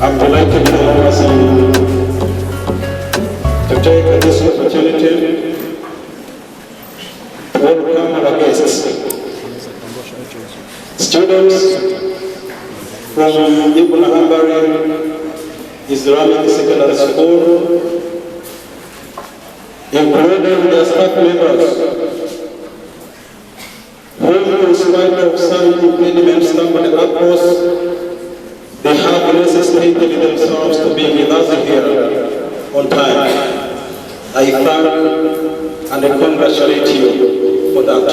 I'm delighted to take this opportunity to welcome our guests, students from Hambal Islamic Secondary School, including their staff members, who, in spite of some impediments stumbled across, they have necessitated themselves to be with us here on time. I thank and I congratulate you for that.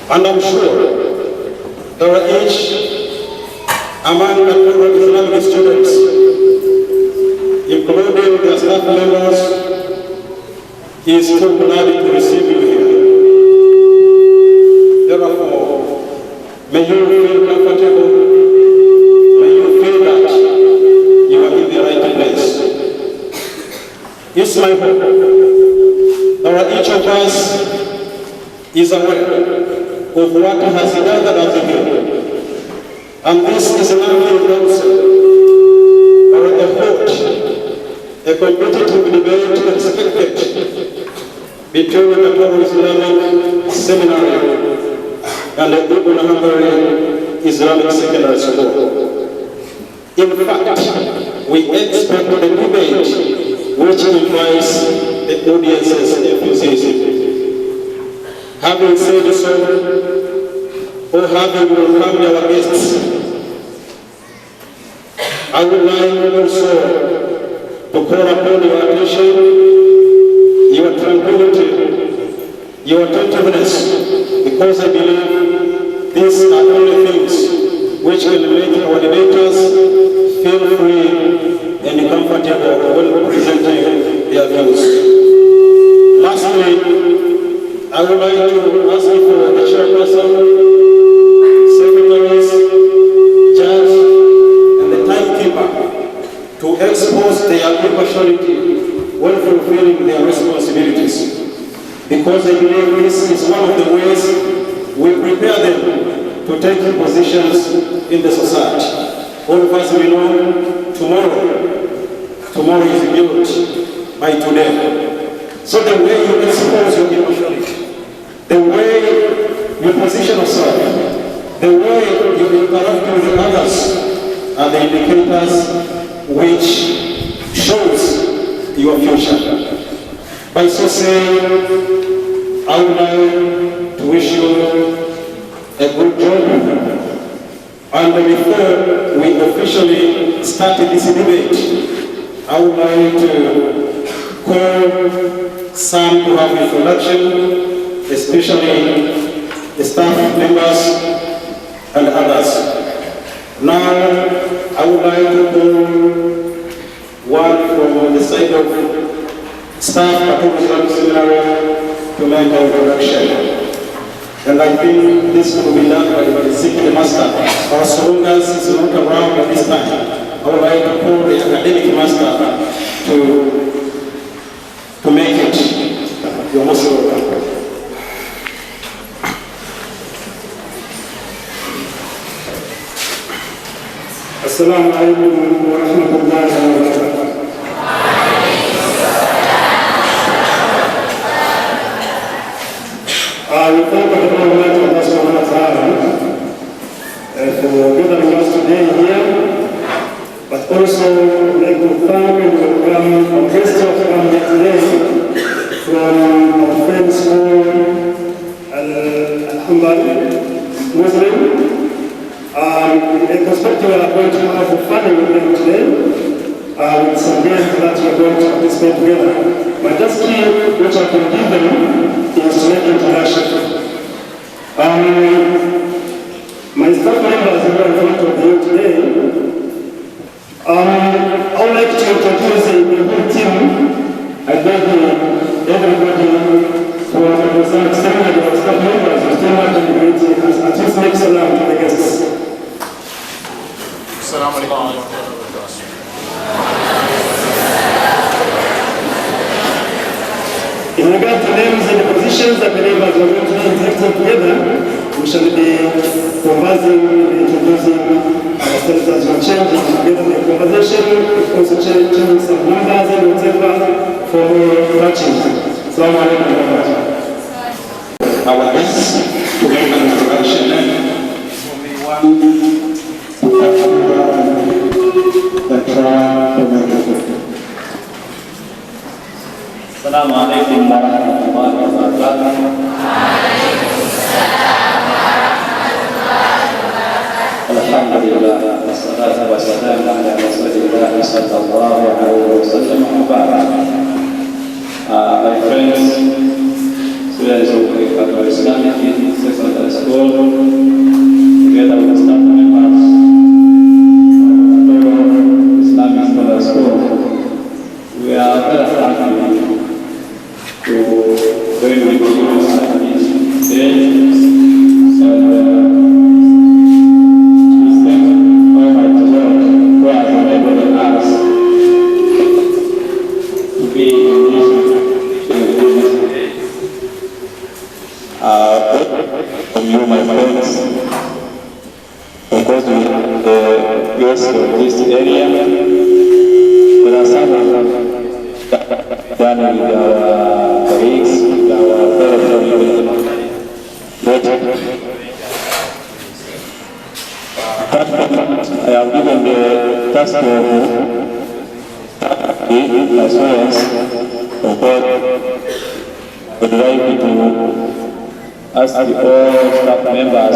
And I'm sure there are each among the Islamic students, including the staff members, is too glad to receive you here. Therefore, may you feel comfortable. May you feel that you are in the right place. It's my hope that each of us is aware of what has gathered us here. And this is nothing council or a vote, a competitive debate expected between the Hambal Islamic Seminary and the Hambal Islamic Secondary School. In fact, we expect the debate which implies the audience's enthusiasm. Having said so, or having welcomed our guests, I would like also to call upon your attention, your tranquility, your attentiveness, because I believe these are only things which can make our debaters feel free and comfortable when presenting their views. Lastly, I would like to ask for the chairperson, secretaries, judge, and the timekeeper to expose their impartiality when fulfilling their responsibilities, because I believe this is one of the ways we prepare them to take positions in the society. All of us will know tomorrow is built by today. So the way you expose your impartiality, the way you position yourself, the way you interact with others are the indicators which shows your future. By so saying, I would like to wish you a good job. And before we officially start this debate, I would like to call some to have introduction, especially the staff members and others. Now, I would like to call one from the side of staff at Hambal Seminary to make an introduction. And I think this will be done by the second master. Or so long as it's not around at this time, I would like to call the academic master to make it. You're most welcome. Assalamu alaikum wa rahmatullahi wa barakatuh. We thank the Almighty Allah subhanahu wa ta'ala for gathering us today here, but also like to thank and welcome our guests who have come here today from our friends from Hambal Muslim. In perspective, we are going to have fun with them today with some guests that we are going to participate together. But just key which I can give them is to make introduction. My staff members who are in front of you today, I would like to introduce the whole team. I beg everybody who has some extent of staff members who still have the meeting at least make salam to the guests. Assalamu alaikum. In regard to names and positions, I believe as we're going to be interacting together, we shall be conversing, introducing our facilitate your changes together in the conversation, also changing some numbers and whatever for matching. Assalamu alaikum wa rahmatullah. Our guests to make an introduction. Assalamu alaikum warahmatullahi wabarakatuh. Alhamdulillah, wassalatu wassalamu ala rasulillah sallallahu alaihi wasallam. My friends, students of the Catholic Islamic Secondary School, together with staff members of the Islamic Secondary School, we are very happy to join with you today. From you, my friends, because we yes, this area, there are some done with our colleagues, with our fellow I have given the task of my students of God to drive to ask the all staff members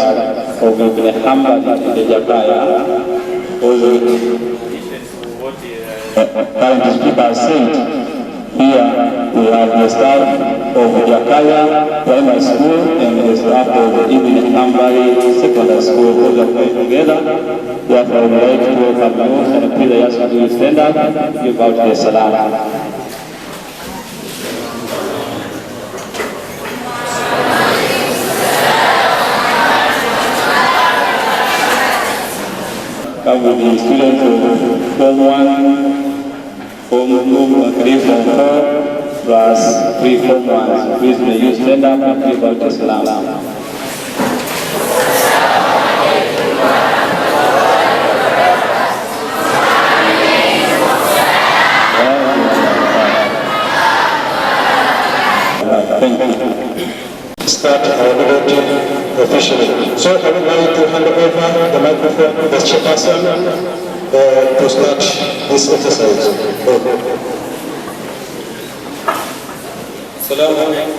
of the Hambal in the Jakaya, also current speakers said, here we have the staff of Jakaya Primary School and the staff of even Hambal Secondary School, all are playing together. Therefore, I would like to welcome you and please I ask you to stand up and give out the salam. Come with the students of Form 1, Form 2, 3, Form 4, plus 3 Form 1. So please may you stand up and give out the salam. Thank you. Start our devoting officially. So I would like to hand over the microphone to the chairperson to start this exercise. Assalamu alaikum.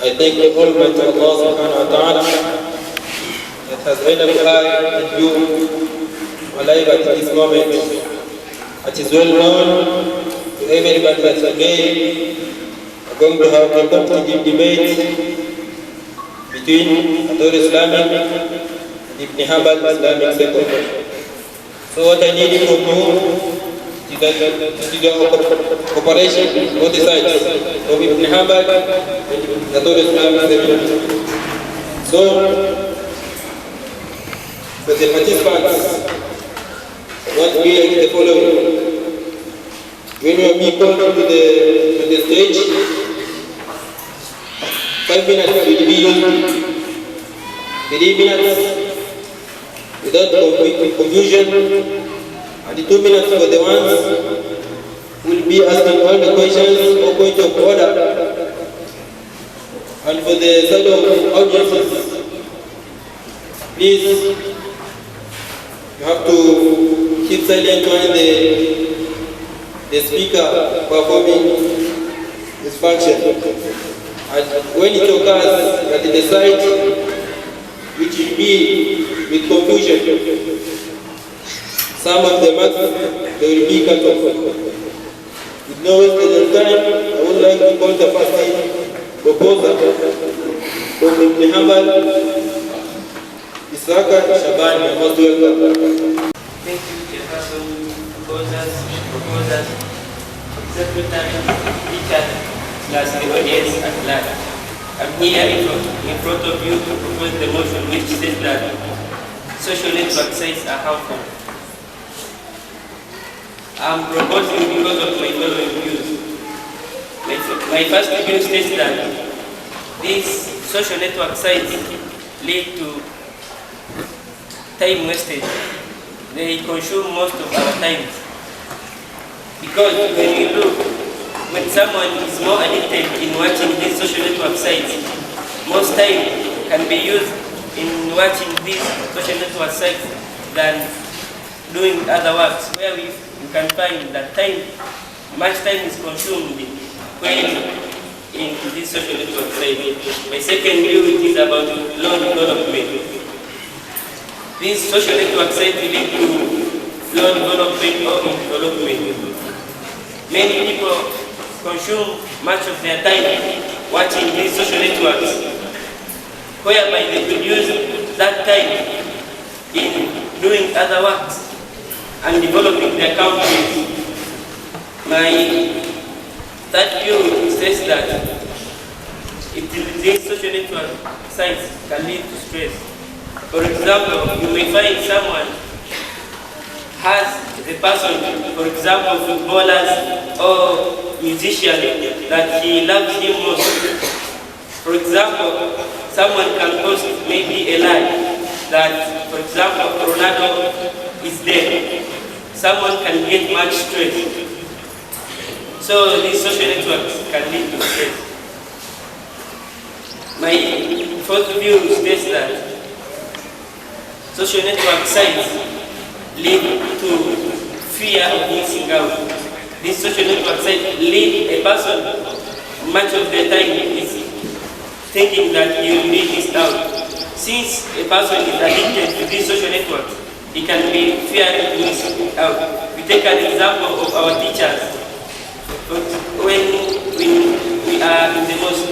I thank the Almighty Allah subhanahu wa ta'ala that has enabled I and you alive at this moment. It is well known to everybody that today we are going to have a competitive debate between Ador Islamic and Ibn Hambal Islamic Sector. So what I need from you is that cooperation on both sides of Ibn Hambal and Ador Islamic Sector. So for the participants, what we are the following. When you are being called to the stage, 5 minutes will be used. 3 minutes without confusion, and the 2 minutes for the ones who will be asking all the questions or point of order. And for the side of audiences, please, you have to keep silent when the speaker performing his function. And when it occurs that the side which will be with confusion, some of the marks they will be cut off. With no wasted time, I would like to call the first proposer from Ibn Hambal, Isaka Shaban, most welcome. Thank you, Chairperson, proposers, secretary, teacher, plus the audience at large. I'm here in front of you to propose the motion which says that social network sites are harmful. I'm proposing because of my following views. My first view states that these social network sites lead to time wastage. They consume most of our time. Because when someone is more addicted in watching these social network sites, most time can be used in watching these social network sites than doing other works, where you can find that much time is consumed when in this social network site. My second view is about low development. These social network sites lead to low development or development. Many people consume much of their time watching these social networks, whereby they could use that time in doing other works and developing their countries. My third view says that these social network sites can lead to stress. For example, you may find someone has a person, for example, footballers or musician that he loves him most. For example, someone can post maybe a lie that, for example, Ronaldo is dead. Someone can get much stress. So these social networks can lead to stress. My fourth view states that social network sites lead to fear of missing out. These social network sites lead a person much of the time is thinking that he will be missed out. Since a person is addicted to these social networks, he can be fearing to miss out. We take an example of our teachers. When we are in the mosque,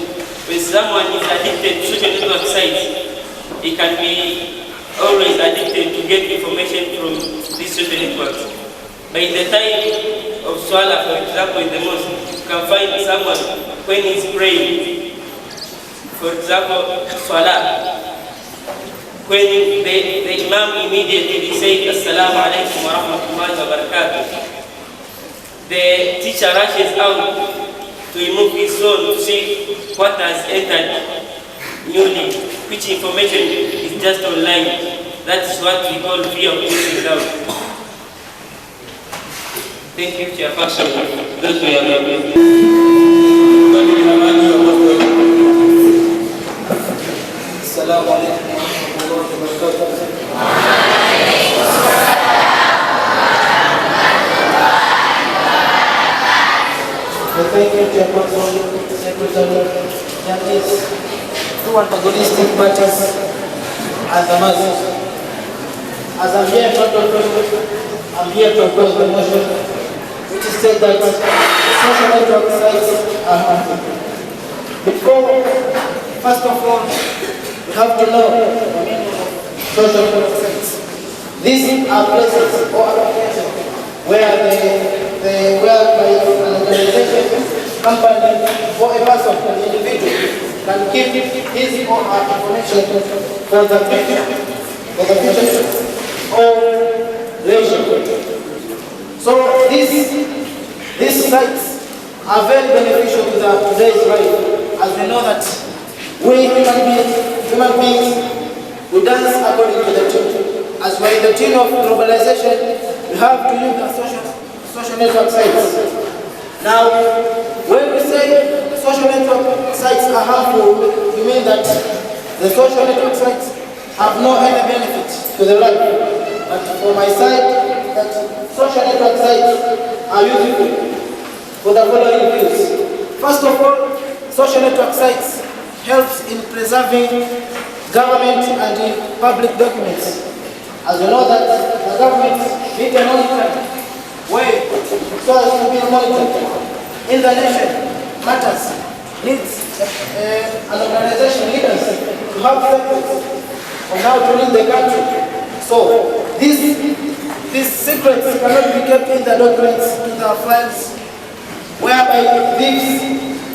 when someone is addicted to social network sites, he can be always addicted to get information from these social networks. By the time of Salah, for example, in the mosque, you can find someone when he's praying, for example, Salah, when the Imam immediately says, Assalamu alaikum wa rahmatullahi wa barakatuh, the teacher rushes out to remove his phone to see what has entered newly, which information is just online. That is what we call fear of missing out. Thank you, Chairperson. Those were your Assalamu alaikum wa rahmatullahi wa barakatuh. Thank you, Chairperson, Secretary, Judges, two antagonistic parties, and the masses. As I'm here to oppose the motion, which is said that social network sites are harmful. First of all, we have to know the meaning of social network sites. These are places or applications where where by an organization, company, or a person, an individual, can keep his or her information for the future or relation. So these sites are very beneficial to today's life, as we know that we human beings, we dance according to the tune. As we're in the tune of globalization, we have to use the social network sites. Now, when we say social network sites are harmful, we mean that the social network sites have no any benefit to the life. But for my side, that social network sites are useful for the following views. First of all, social network sites helps in preserving government and public documents. As we know that the government need a monitoring way so as to be monitored. In the nation, matters needs an organization leaders to have records on how to lead the country. So these secrets cannot be kept in the documents, in the files, whereby thieves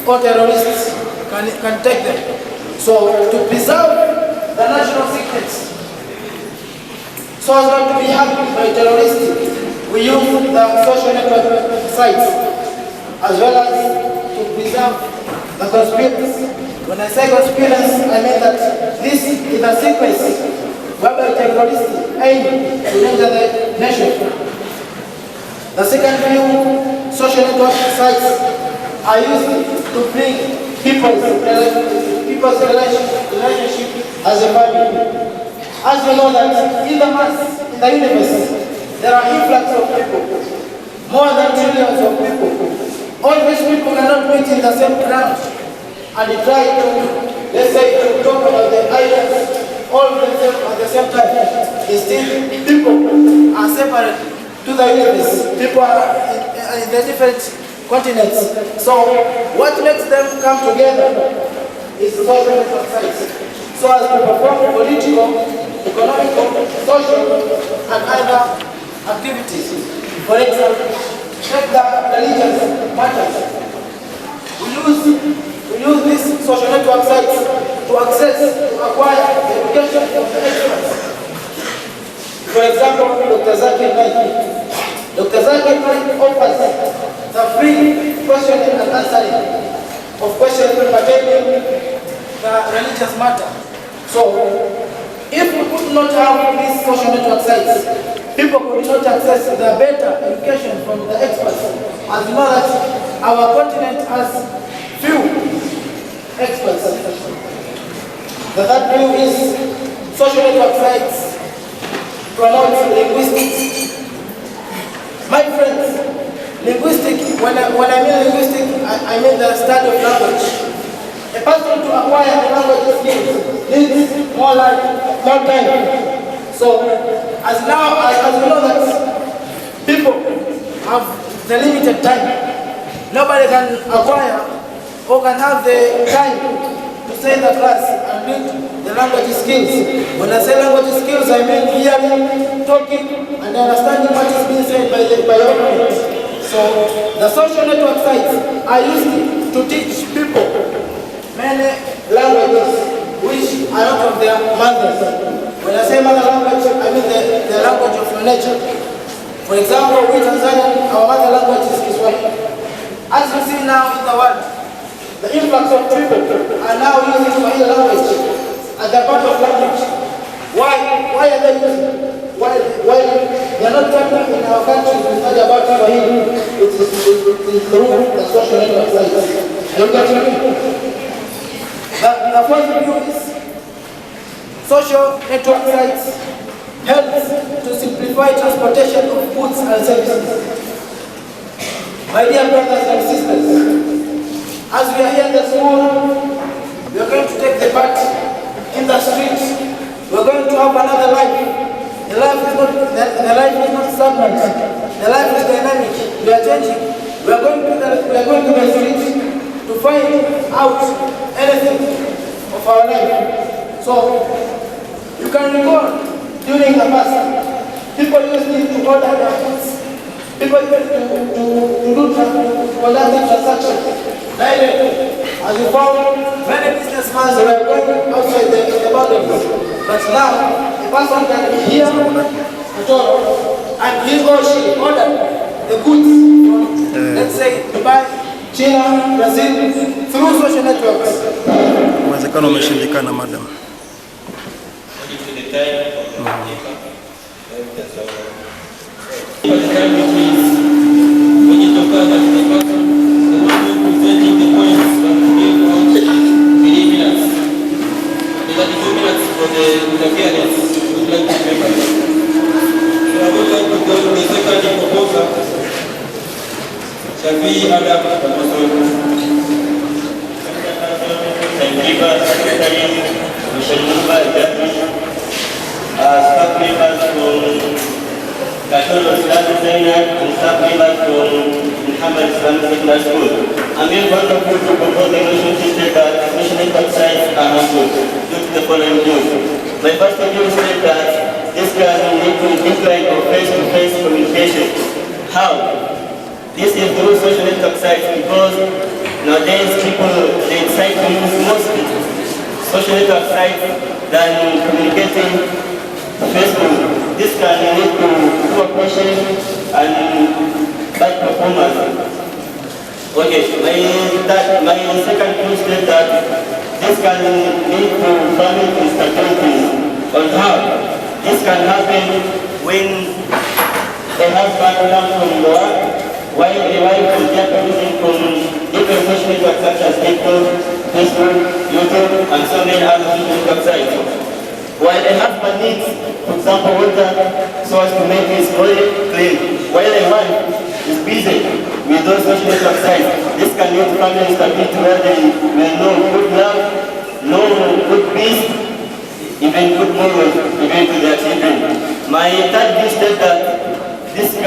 or terrorists can take them. So to preserve the national secrets, so as not to be hacked by terrorists, we use the social network sites as well as to preserve the conspiracy. When I say conspiracy, I mean that this is a sequence whereby terrorists aim to injure the nation. The second view, social network sites are used to bring people's relationship as a family. As we know that in the mass, in the universe, there are influx of people, more than trillions of people. All these people cannot meet in the same ground and try to, let's say, to talk about the islands all of them at the same time. Instead, people are separate to the universe. People are in the different continents. So what makes them come together is social network sites, so as to perform political, economical, social, and other activities. For example, take the religious matters. We use these social network sites to access, to acquire the education of the experts. For example, Dr. Zakir Naik. Dr. Zakir Naik offers the free questioning and answering of questions pertaining the religious matter. So, if we could not have these social network sites, people could not access the better education from the experts. As you know that our continent has few experts. The third view is social network sites promote linguistics. My friends, linguistics, when I mean linguistics, I mean the study of language. A person to acquire the language skills needs more time. So, as we know that people have the limited time, nobody can acquire or can have the time to stay in the class and build the language skills. When I say language skills, I mean hearing, talking, and understanding what is being said by the opponent. So, the social network sites are used to teach people many languages which are not of their mothers. When I say mother language, I mean the language of your nature. For example, we Tanzanian, our mother language is Kiswahili. As you see now in the world, the influx of people are now using Swahili language as a part of language. Why are they using? Why they are not talking in our country to study about Swahili? It is through the social network sites. You get me? The first view is social network sites helps to simplify transportation of goods and services. My dear brothers and sisters, as we are here in the school, we are going to take the part in the streets. We are going to have another life. The life is not stagnant. The life is dynamic. We are changing. We are going to the streets to find out anything of our life. So, you can recall during the past, people used to order their foods. People used to conduct transactions. As you found, many businessmen were going outside the boundaries. But now, a person can hear at all, and he or she order the goods from, let's say, Dubai, China, Brazil, through social networks. Uwezekano umeshindikana, madam. I'm here one of you to propose a motion to state that social network sites are harmful due to the following views. My first view states that this can lead to decline of face-to-face communication. How? This is through social network sites because nowadays people they decide to use most social network sites than communicating Facebook. This can lead to poor questions and bad performance. Okay, my second point is that this can lead to family instabilities. On how? This can happen when a husband comes from work, while a wife is just using from different social networks such as TikTok, Facebook, YouTube, and so many other social websites. While a husband needs, for example, water so as to make his body clean, while a wife is busy with those social network sites, this can lead to family instability where there will no good love, no good peace, even good morals, even to their children. My third view states that this is a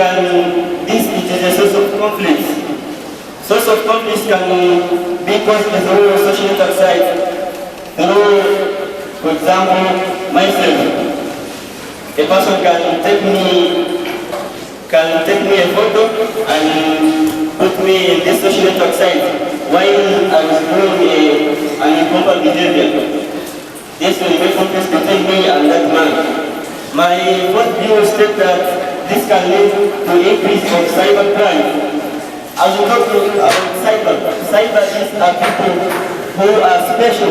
source of conflict. Source of conflict can be caused through social network sites, through, for example, myself. A person can take me a photo and put me in this social network site while I was doing an improper behavior. This will make conflict between me and that man. My fourth view states that this can lead to increase of cybercrime. As we talk about cyber are people who are special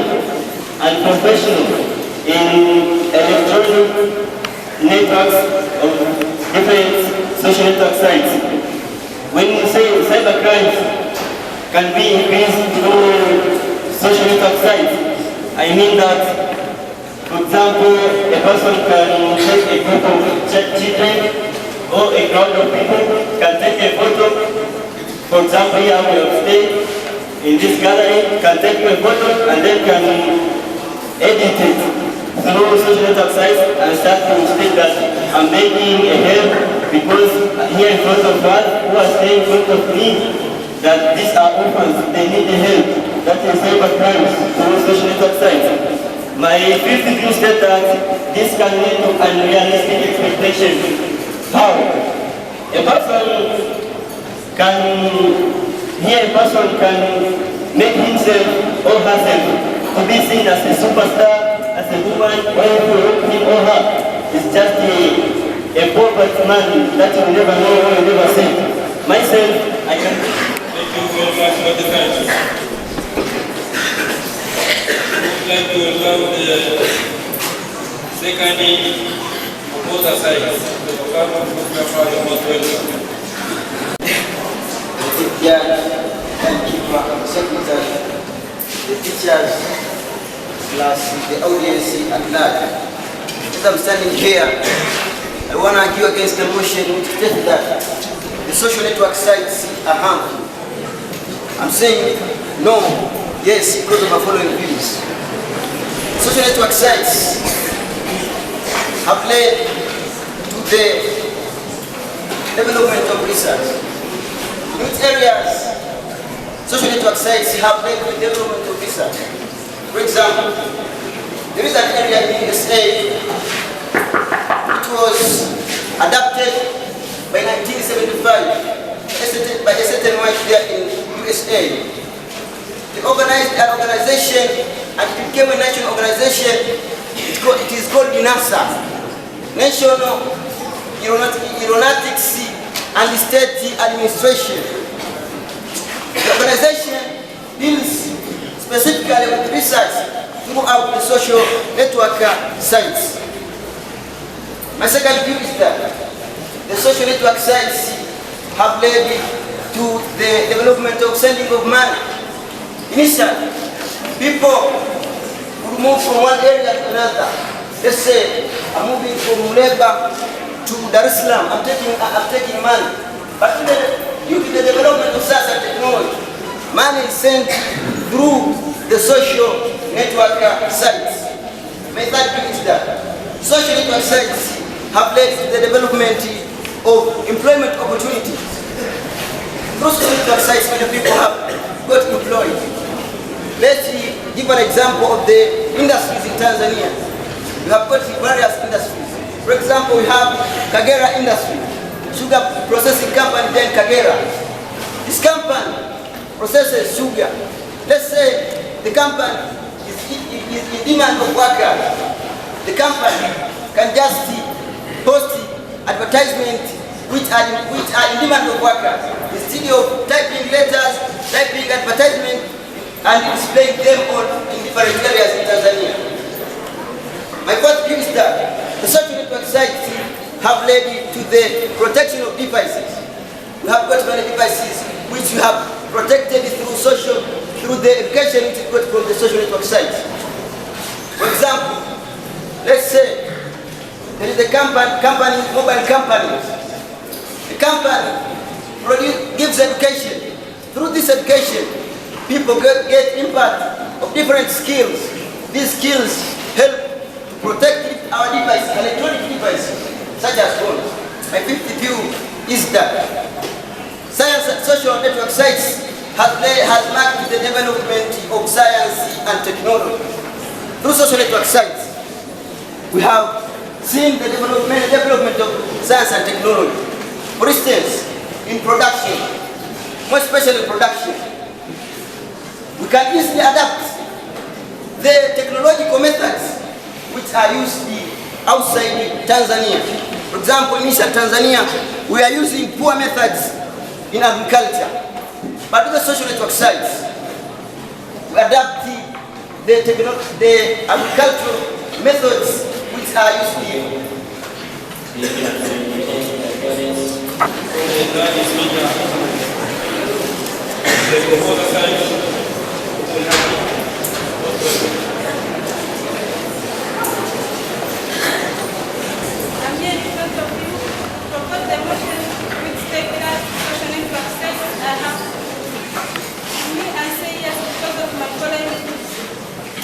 and professional in electronic networks of different social network sites. When we say cybercrime can be increased through social network sites, I mean that, for example, a person can take a group of children or a crowd of people can take a photo. For example, here we have stayed in this gathering, can take a photo and then can edit it through social network sites and start to state that I'm making a help because here in front of us who are staying in front of me that these are orphans, they need the help. That is cybercrime through social network sites. My fifth view states that this can lead to unrealistic expectations. How? A person can make himself or herself to be seen as a superstar, as a woman, or him or her is just a poverty man that you never know or you never see. Myself, I can. Thank you very much for the country. I would like to welcome the second opposer side. The government of Kafar, you must welcome. The secretary, the teachers, plus the audience at large. As I'm standing here, I want to argue against the motion which states that the social network sites are harmful. I'm saying no, yes, because of the following views. Social network sites have led to the development of research. In which areas social network sites have led to the development of research. For example, there is an area in the USA which was adapted by 1975 by a certain white there in USA. They organized an organization and it became a national organization. It is called NASA, National Aeronautics and State Administration. The organization deals specifically with research throughout the social network sites. My second view is that the social network sites have led to the development of sending of money. Initially, people would move from one area to another. Let's say I'm moving from Muleba to Dar es Salaam. I'm taking money. But due to the development of science and technology, money is sent through the social network sites. My third view is that social network sites have led to the development of employment opportunities. Through social network sites, many people have got employed. Let's give an example of the industries in Tanzania. We have got various industries. For example, we have Kagera industry, sugar processing company there in Kagera. This company processes sugar. Let's say the company is in demand of workers. The company can just post advertisement which are in demand of workers. This instead of typing letters, typing advertisement, and displaying them in different areas in Tanzania. My first view is that the social network sites have led to the protection of devices. We have got many devices which we have protected through the education which we got from the social network sites. For example, let's say there is a company, mobile company. The company gives education. Through this education, people get impact of different skills. These skills help protect our devices, electronic devices, such as phones. My fifth view is that science and social network sites has marked the development of science and technology. Through social network sites, we have seen the development of science and technology. For instance, in production, more especially production, we can easily adapt the technological methods which are used outside Tanzania. For example, in Eastern Tanzania, we are using poor methods in agriculture. But with the social network sites, we adapt the agricultural methods which are used here.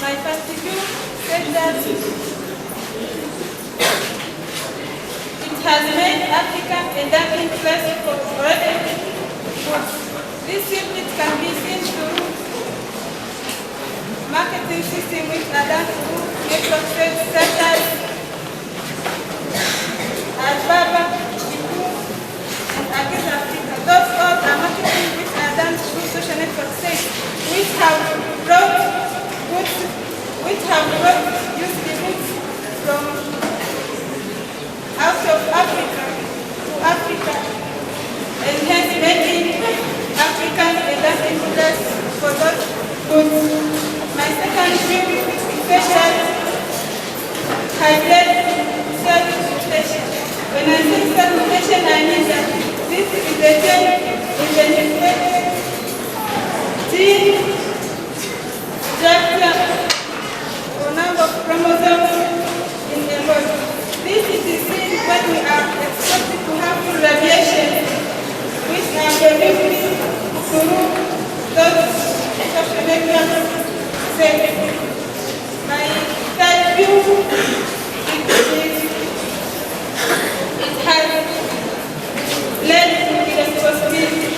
My first view said that it has made Africa a dumping place for foreign goods. This simply can be seen through marketing system which are done through network sites such as Alibaba, Ibu, and Agis Africa. Those all are marketing which are done through social network sites which have brought used goods from out of Africa to Africa, and hence making Africa a dumping place for those goods. My second view is that hybrid self-mutation. When I say self-mutation, I mean that this is a gene structure or number of chromosomes in the body. This is seen when we are exposed to harmful radiation, which are produced through those social network cells. My third view it has led to irresponsibility.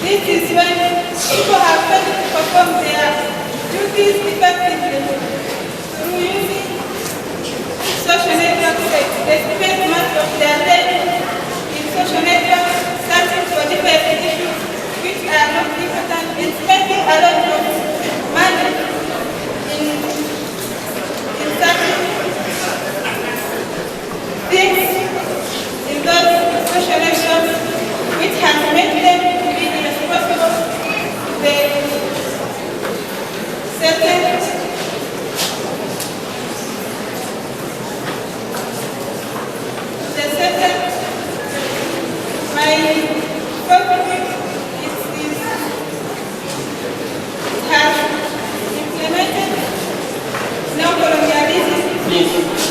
This is when people have failed to perform their duties effectively through using social network sites. They spend much of their time in social networks searching for different issues which are not important and spending a lot of money in searching things in those social networks which has made them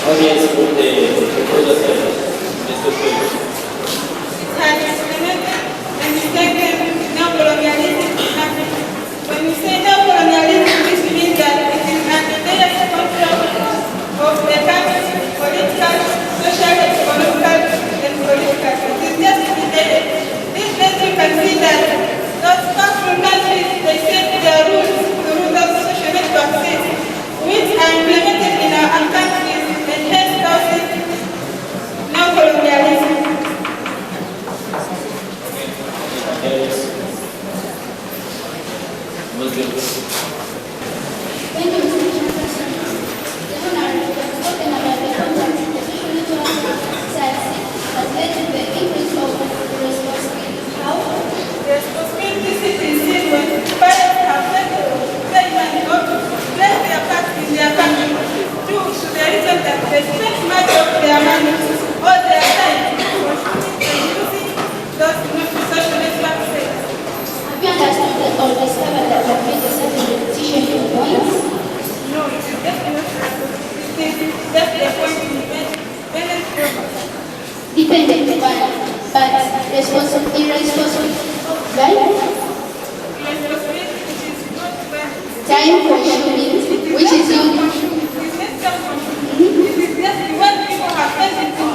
Audience with the proposal side. Mr. Speaker. It has implemented and taken neocolonialism in Africa. When we say neocolonialism, this means that it is under direct control of the country, political, social, economical, and political. It is just embedded. This means you can see that those powerful countries, they set their rules through those social network systems, which are implemented in our countries. Neocolonialism. Thank you, Mr. President. The Honorable has spoken about the contact the social network sites has led to crime for shooting, which is used. When people have paid to,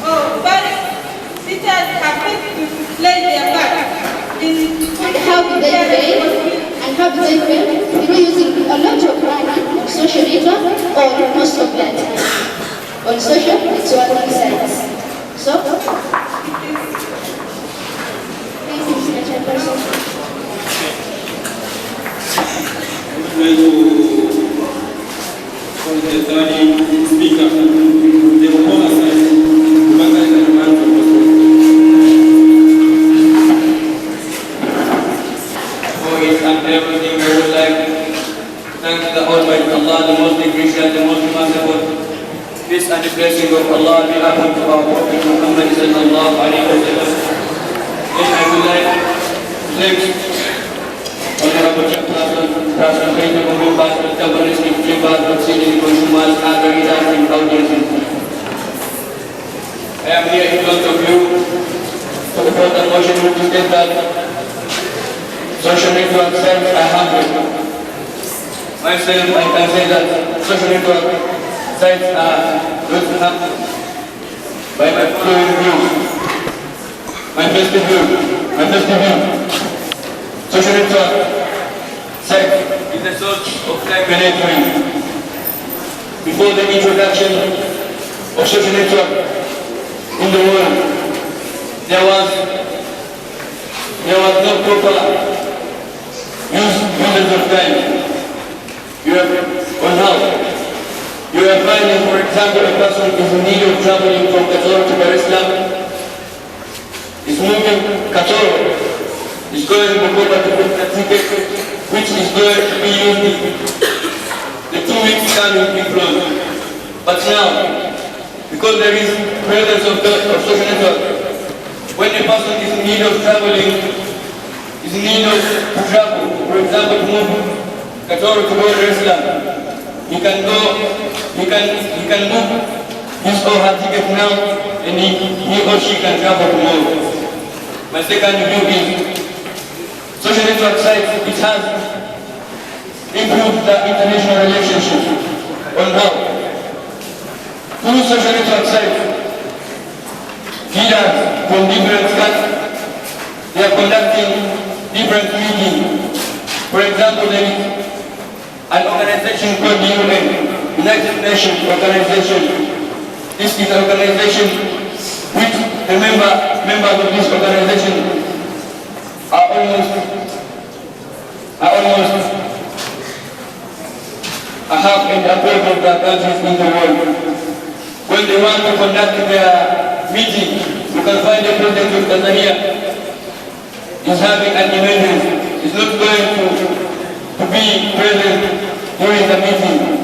or parents, teachers have paid to play their part in And how do they pay? And how do they pay? Through using a lot of money on social media, or most of that on social networking sites. So, this is the chairperson. Try to call the third speaker. The opponent side, Hambal and Hambal. For it and everything, I would like to thank the Almighty Allah, the most gracious, the most merciful. Peace and the blessing of Allah be upon our Prophet Muhammad sallallahu alayhi wa sallam. Then I would like to thank Honorable Chairperson, President of the Governors of Tribal, Considering Consumers, and Readers and Audiences. I am here in front of you to support the motion which states that social network sites are harmful. Myself, I can say that social network sites are not harmful by my following views. My first view. Social network site is a source of crime management. Before the introduction of social network in the world, there was no proper usage of time. You have on how you are finding, for example, a person is in need of traveling from Katoro to Dar es Salaam, is moving Katoro. Is going to go back to the ticket, which is going to be used the 2 weeks coming in front. But now, because there is presence of social network, when a person is in need of traveling, is in need of travel, for example, to move Katoro to go to Dar es Salaam, he can book his or her ticket now, and he or she can travel tomorrow. My second view is social network sites, it has improved the international relationship on how. Through social network sites, leaders from different countries, they are conducting different meetings. For example, there is an organization called the UN, United Nations Organization. This is an organization which the members of this organization are almost a half and a quarter of the countries in the world. When they want to conduct their meeting, you can find the president of Tanzania is having an emergency. He's not going to be present during the meeting,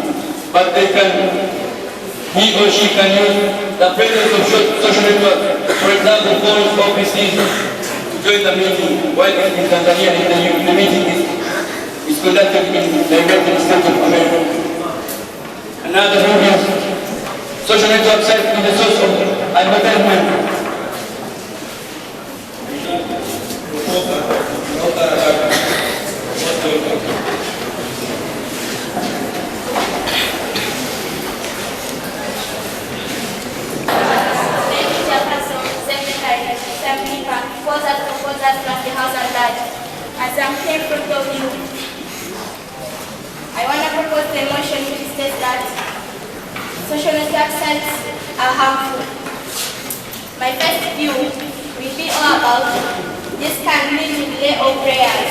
but he or she can use the presence of social network, for example, phones, offices, join the meeting while in Tanzania the meeting is conducted in the United States of America. Another thing is social network site is the source of advertisement. Proposals from the House at large. As I'm here in front of you, I want to propose the motion which states that social network sites are harmful. My first view will be all about this can lead to delay of prayers.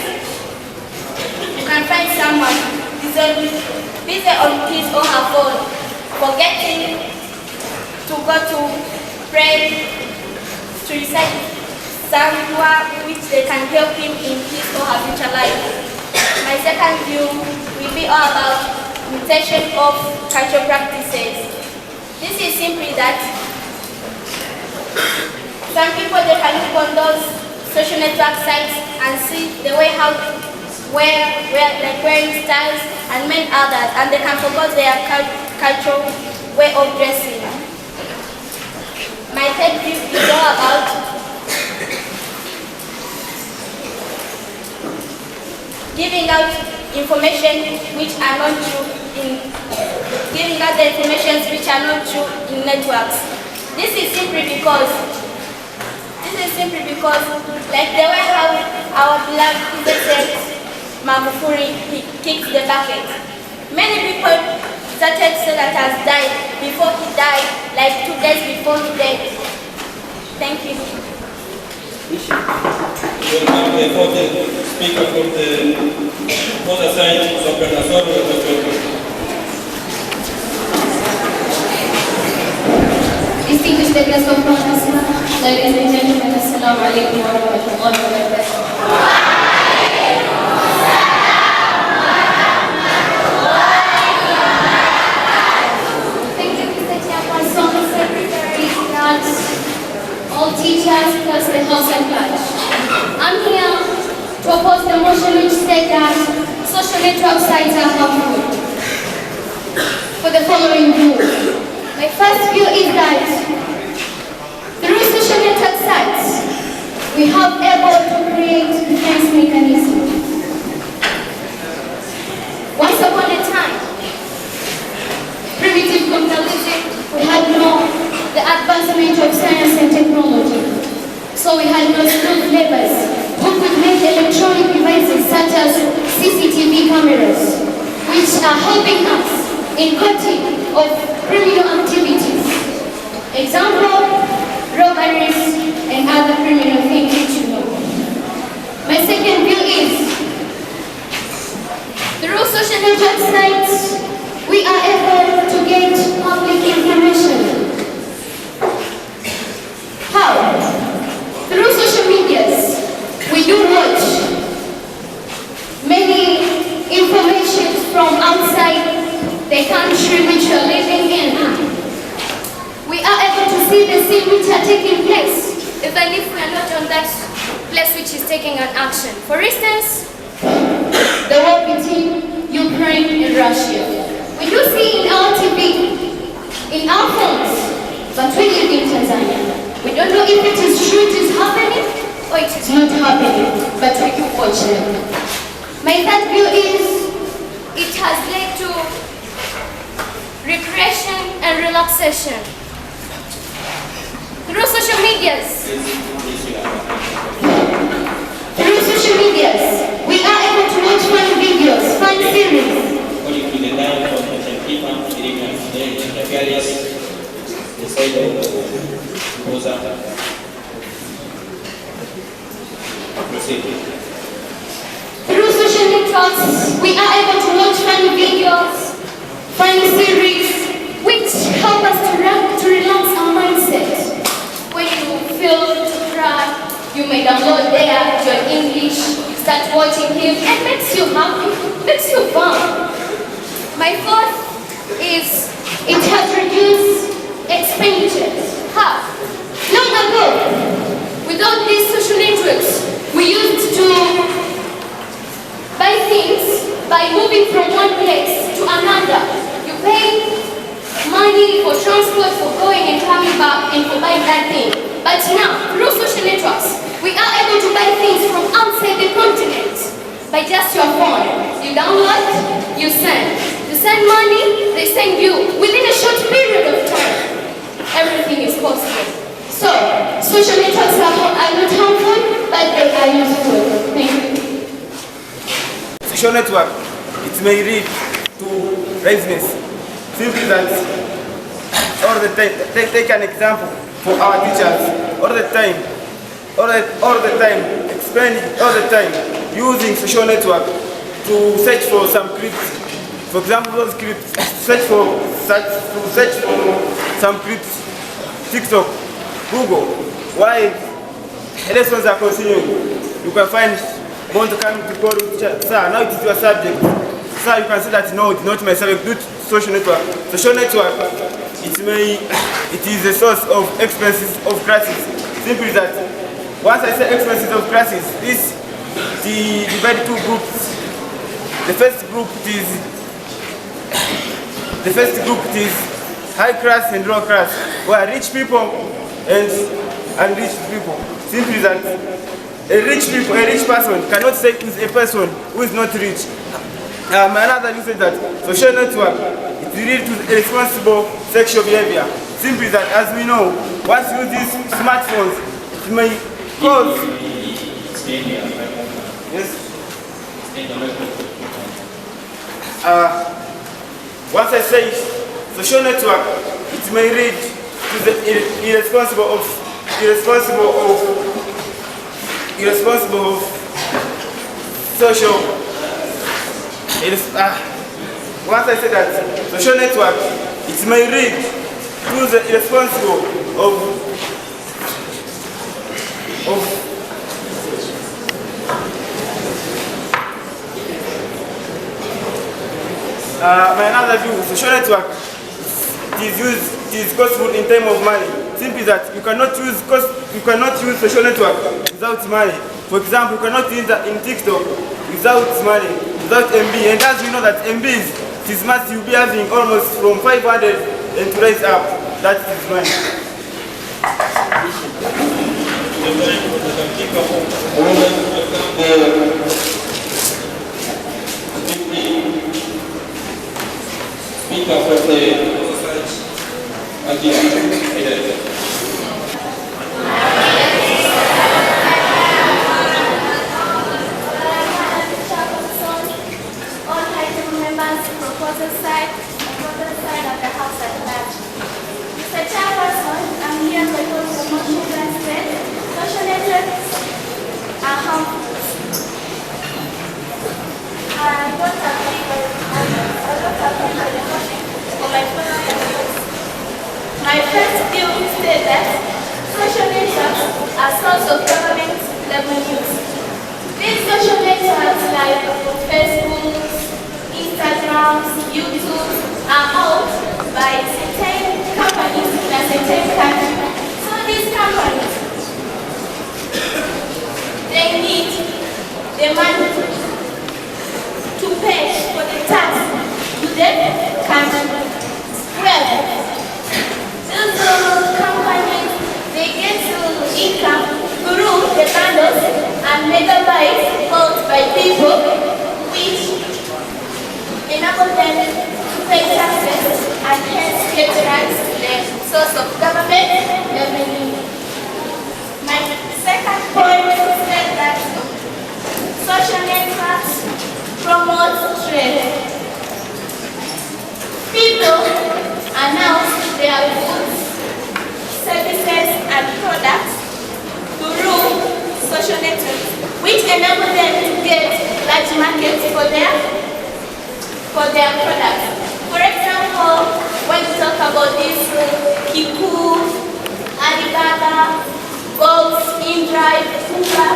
You can find someone busy on his or her phone, forgetting to go to pray, to recite somewhere which they can help him in his or her future life. My second view will be all about mutation of cultural practices. This is simply that some people they can look on those social network sites and see the way how like wearing styles and many others, and they can forget their cultural way of dressing. My third view is all about giving out information which are not true in giving out the information which are not true in networks. This is simply because like the way how our beloved President Magufuli he kicked the bucket. Many people started to say that has died before he died, like 2 days before he died. Thank you. We will have the fourth speaker from the other side, Soprano Soro. Distinguished guests of honor, ladies and gentlemen, assalamu alaikum wa rahmatullahi wa barakatuh. All teachers plus the house and class. I'm here to oppose the motion which said that social network sites are harmful for the following view. My first view is that through social network sites, we have able to create defense mechanisms. Once upon a time, primitive capitalism, we had the advancement of science and technology. So we had no skilled laborers who could make electronic devices such as CCTV cameras, which are helping us in cutting of criminal activities. Example, robberies and other criminal things which you know. My second view is, through social network sites, we are able to get public information. How? Through social medias, we do watch many information from outside the country which we are living in. We are able to see the things which are taking place, even if we are not on that place which is taking an action. For instance, the war between Ukraine and Russia. We do see in our TV, in our phones, but we live in Tanzania. We don't know if it is true it is happening or it is not happening, but we do watch them. My third view is it has led to recreation and relaxation. Through social medias, we are able to watch fun videos, fun series. Through social networks, we are able to watch fun videos, fun series, which help us to relax our mindset. When you feel to cry, you may download there your English, start watching him, and makes you happy, makes you fun. My fourth is it has reduced expenditures. How? Long ago, without these social networks, we used to buy things by moving from one place to another. You pay money for transport, for going and coming back, and for buying that thing. But now, through social networks, we are able to buy things from outside the continent by just your phone. You download, you send. You send money, they send you. Within a short period of time, everything is possible. So, social networks are not harmful, but they are useful. Thank you. Social network, it may lead to laziness. Simply that all the time, take an example for our teachers, all the time, explaining all the time, using social network to search for some clips. For example, those clips, search for some clips, TikTok, Google. While lessons are continuing, you can find want to come to call teacher, sir, now it is your subject. Sir, you can say that no, it's not my subject, due to social network. Social network, it is a source of expenses of classes. Simply that, once I say expenses of classes, this divided two groups. The first group is high class and low class, where rich people and unrich people. Simply that a rich person cannot say with a person who is not rich. Another view says that social network it leads to irresponsible sexual behavior. Simply that, as we know, once you use these smartphones, it may cause. Yes. Once I say social network, it may lead to the irresponsible of social. Once I say that social network, it may lead to the irresponsible my another view, social network it is costful in time of money. Simply that you cannot use social network without money. For example, you cannot use in TikTok without money, without MB. And as you know that MBs, this must you be having almost from 500 and to rise up. That is money. Speaker for the idea. Proposal side of the House at large. Mr. Chairperson, I'm here to propose a motion that says social networks are harmful. I don't agree with the motion for my following reasons. My first view says that social networks are source of government revenues. These social networks like Facebook, Instagram, YouTube are owned by certain companies in a certain country. So these companies, they need the money to pay for the tax to the country. Well, those companies, they get income through the bundles and megabytes bought by people, which enable them to pay taxes and hence get grants the source of government revenue. My second point is that social networks promote trade. People announce their goods, services, and products through social networks, which enable them to get large markets for their products. For example, when we talk about this Kiku, Alibaba, Bolt, InDrive, Uber,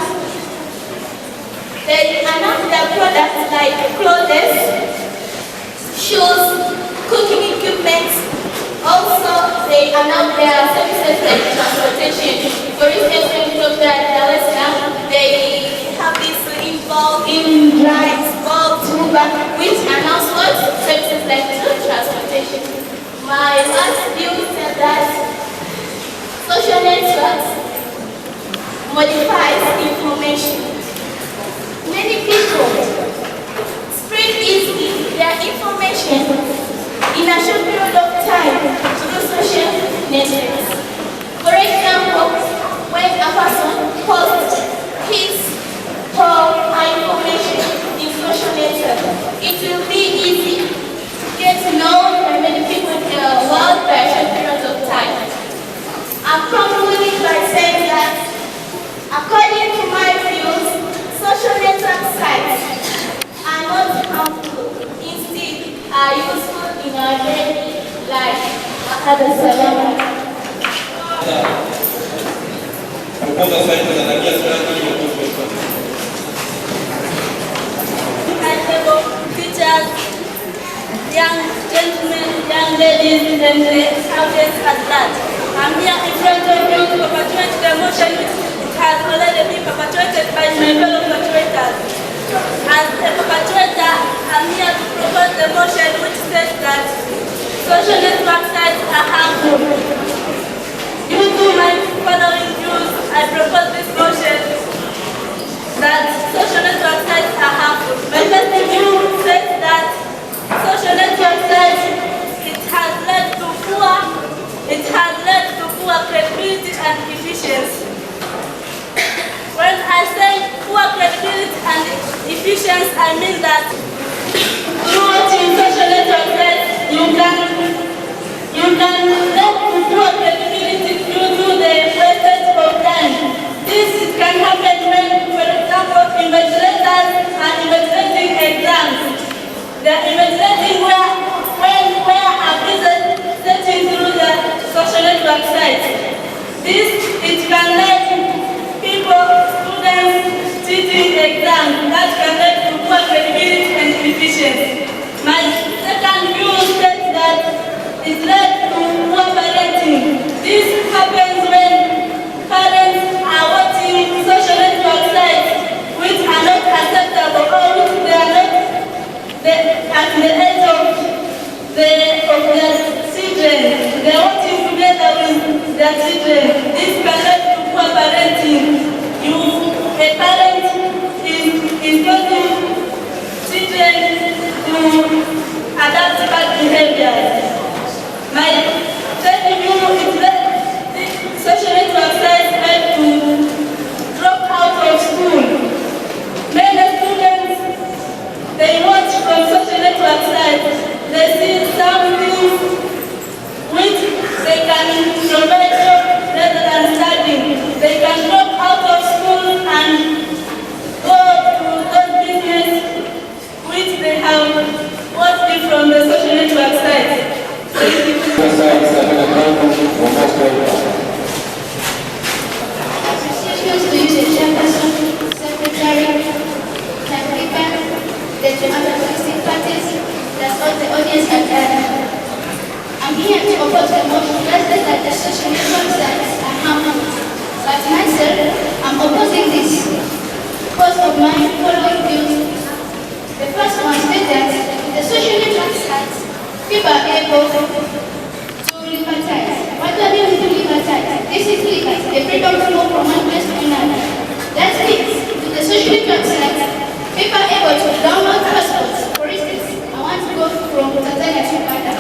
they announce their products like clothes, shoes, cooking equipment. Also, they announce their services like transportation. For instance, when we talk about Dar es Salaam, they have this involved InDrive, Bolt, Uber, which announce what services like transportation. My last view said that social networks modifies information. Many people spread easily their information in a short period of time through social networks. For example, when a person posts his or her information in social networks, it will be easy to get known by many people in the world by a short period of time. I'm concluding by saying that, according to my views, social network sites are not harmful, instead are useful in our daily life. Teachers, young gentlemen, young ladies, and the audience at large. I'm here in front of you to perpetuate the motion which has already been perpetuated by my fellow perpetrators. As a perpetrator, I'm here to propose the motion which says that social network sites are harmful. Due to my following views, I propose this motion that social network sites are harmful. My first view says that is that through social network sites, you can let improve credibility due to the presence of time. This can happen when, for example, invigilators are invigilating exams. They are invigilating where a visit setting through the social network sites. It can let people, students, cheating exams that can lead to poor credibility and efficiency. My second view states that it led to poor parenting. This happens when parents are watching social network sites which are not acceptable or which they are not at the age of their children. They are watching together with their children. This can lead to poor parenting. A parent is causing children to adapt bad behaviors. My third view is that social network sites help to drop out of school. Many students, they watch from social network sites. They see something which they can provide rather than studying. They can drop out of school and go to those business which they have watched from the social network sites. Thank you. Associations to use a chairperson, secretary, typekeeper, the two other political parties, that's all the audience and gathered. I'm here to oppose the motion that the social network sites are harmful. But myself, I'm opposing this because of my following views. The first one states that with the social network sites, people are able to libertize. What do I mean to libertize? This is liberty, the freedom to move from one place to another. That means with the social network sites, people are able to download passports. For instance, I want to go from Tanzania to Uganda.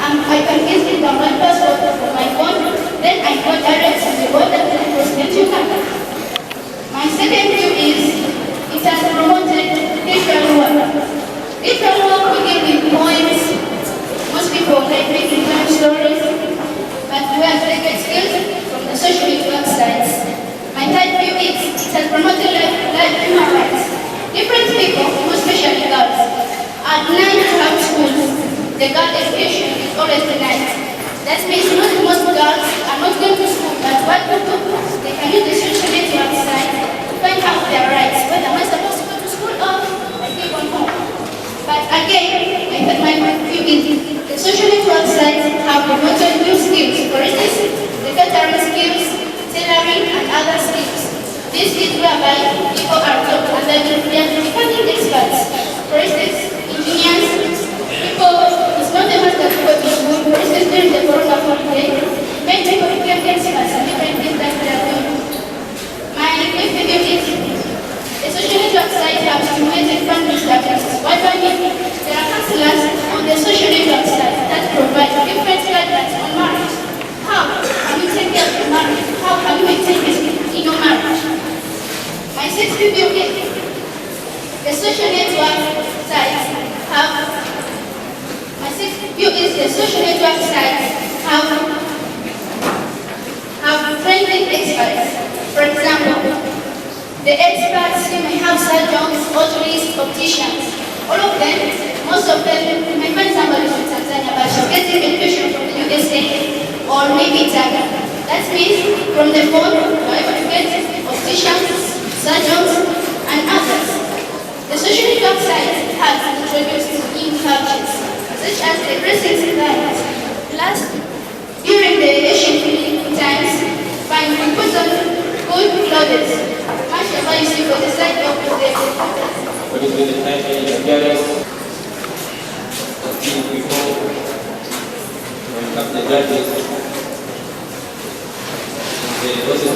I can easily download passport from my phone, then I go direct to the border to the president Uganda. My second view is it has promoted different work. Different work we give with poems. Most people like making time stories, but we have very good skills from the social network sites. My third view is it has promoted life human rights. Different people, most especially girls, are denied to have schools. The girl education is always denied. That means not most girls are not going to school, but what to do? They can use the social network site to find out their rights, whether am I supposed to go to school or I keep on home. But again, my view is the social network sites have promoted new skills. For instance, the catering skills, tailoring, and other skills. This is whereby people are taught and they are becoming experts. For instance, engineers, people, it's not the ones that go to school. For instance, during the corona holiday, many people became experts and different things that they are doing. My fifth view is the social network site have stimulated funding strategies. What do I mean? There are counselors on the social network site that provide different guidelines on marriage. How can you take care of your marriage? How can you maintain this in your marriage? My sixth view is the social network sites have. My sixth view is the social network sites have friendly experts. For example, the experts you may have surgeons, orthopedists, opticians. All of them, most of them, you may find somebody from Tanzania, but she's getting education from the USA or maybe Ghana. That means from the phone, you're able to get opticians, surgeons, and others. The social network site has introduced new cultures, such as the dressing styles. Plus, during the Asian times, find important good clothes. Much of what you see for the side of the What is the time in the parents? People, when it comes to the judges, the process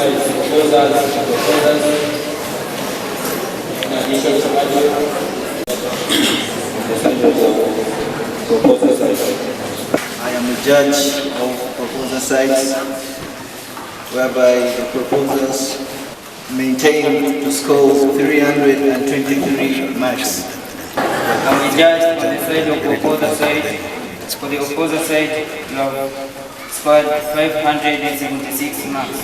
proposals, in addition to proposal sites. I am a judge of proposal sites, whereby the proposals maintain to score 323 marks. judged on the side of the opposing side. For the opposing side, you have scored 576 marks.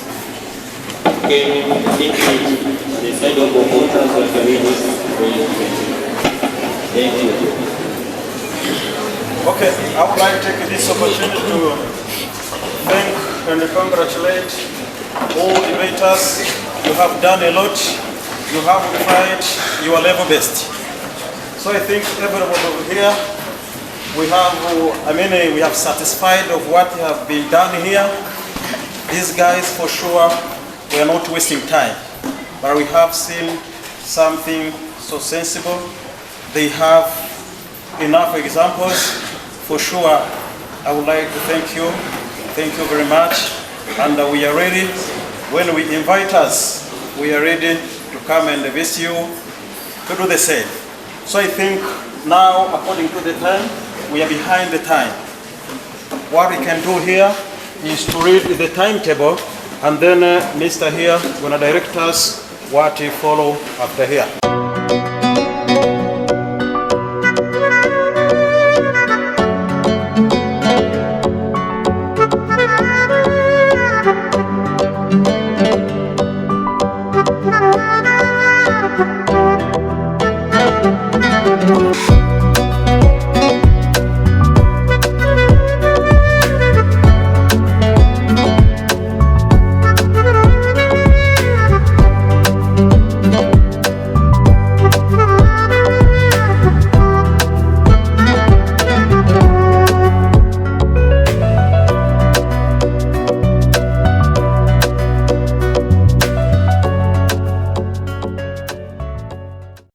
Okay, thank you. The side of opponents were committed. Thank you. Okay, I would like to take this opportunity to thank and congratulate all debaters. You have done a lot. You have tried your level best. So I think everybody over here, we have satisfied of what have been done here. These guys for sure, we are not wasting time, but we have seen something so sensible. They have enough examples. For sure, I would like to thank you. Thank you very much. And we are ready. When we invite us, we are ready to come and visit you to do the same. So I think now, according to the time, we are behind the time. What we can do here is to read the timetable, and then Mr. here is going to direct us what we follow after here.